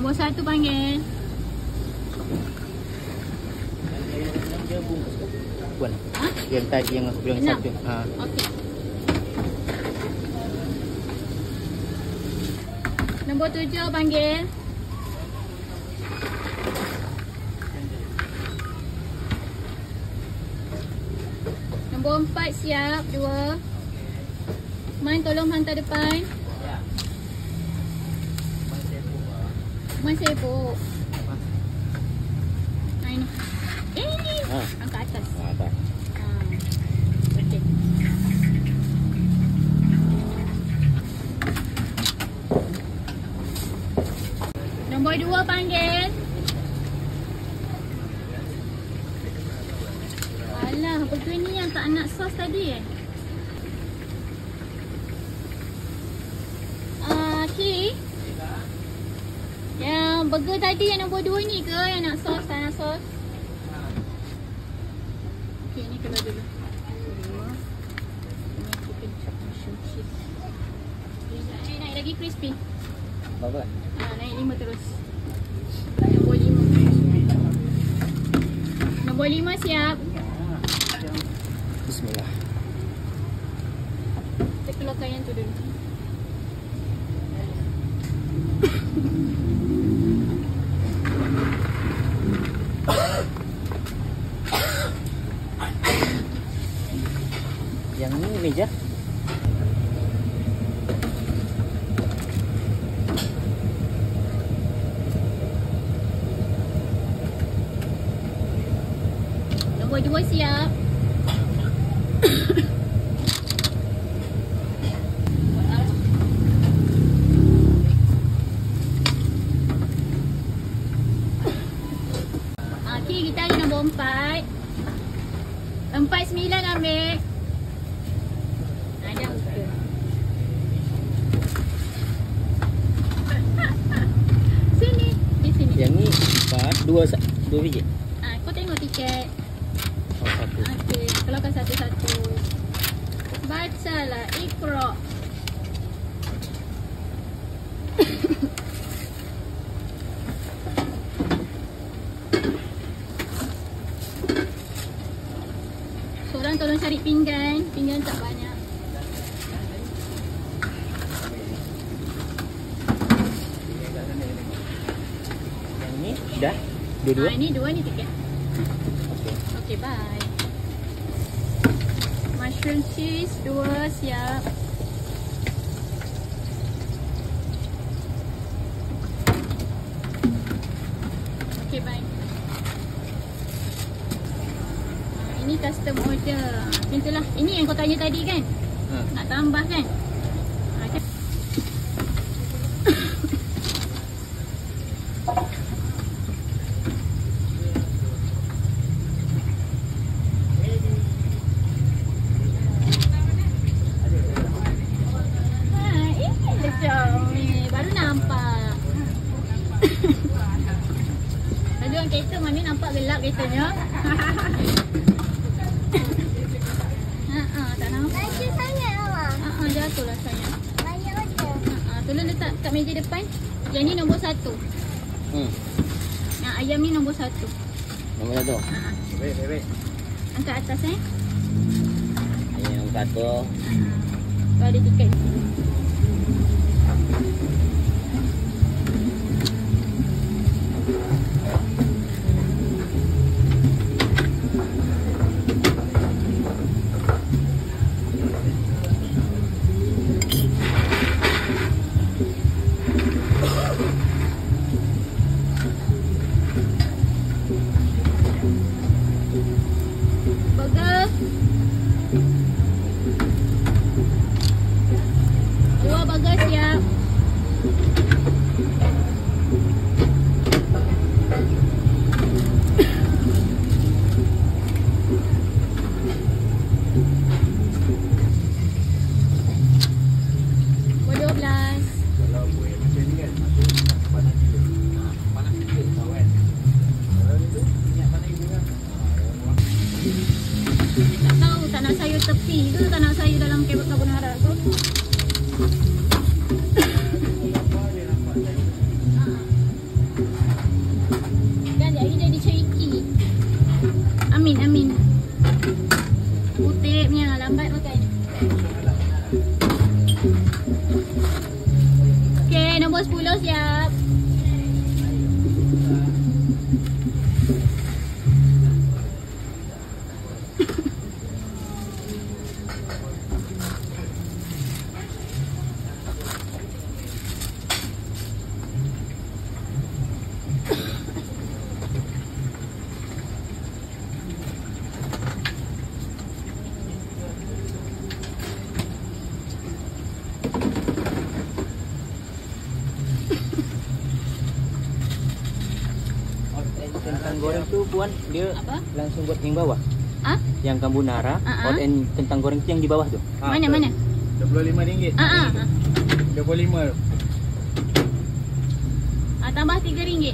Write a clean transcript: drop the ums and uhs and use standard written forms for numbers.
Nombor 1 panggil. Dia bungkus puan. Ha? Yang tadi yang aku bilang 6. satu. Ha. Okey. Nombor 7 panggil. Nombor 4 siap. 2. Man tolong hantar depan. Man sibuk. Ini. Ini. Ha. Angkat atas. Ha, tak. Okey. Nombor 2 panggil. Alah, burger ni yang tak nak sos tadi Ki. Yang burger tadi yang nombor 2 ni ke yang nak sos, tak nak sos? Okey, ni keluar dulu. Ini chicken chop mushroom cheese. Naik lagi crispy. Berapa? Naik 5 terus. Nombor 5. Nombor 5 siap. Bismillah. Kita keluarkan yang tu dulu. Yang ni meja. Nombor 2 siap. Okey, kita ada nombor 4. 49 ambil. Ada betul. Sini, di sini. Yang ni 4, 2 biji. Kau tengok tiket. Oh, satu. Okey, keluarkan satu-satu. Bacalah Iqra. Seorang tolong cari pinggan. Pinggan tak banyak. Yang ni dah. Dua-dua. Ini 2 ni tiket. Okey. Okey, bye. Mushroom cheese 2 siap. Okey, bye. Ini custom order. Macam itulah. Ini yang kau tanya tadi kan? Ha. Nak tambah kan? Baru nampak. Tadi orang kereta Mami nampak gelap keretanya. Tak nampak. Laju sangat awak. Jatuhlah sayang. Banyak order. Tolong letak kat meja depan. Yang ni nombor 1. Yang ayam ni nombor 1. Nombor 1. Baik. Angkat atas Ini nombor 1. Kau ada tiket. Burger. 2 burger siap. Nombor 12. Kalau buat macam ni kan, masuk panas gila. Panas gila kawan. Kalau itu minyak panas gila kan. Tak tahu tak nak sayur tepi ke tak nak sayur dalam kebab carbonara tu. Apa dia nampak tadi? goreng tu puan dia Apa? langsung buat yang bawah. Ah? Yang carbonara, hot and kentang goreng tu yang di bawah tu. Mana mana? RM25. Ah ah. 25 tu. Tambah RM3.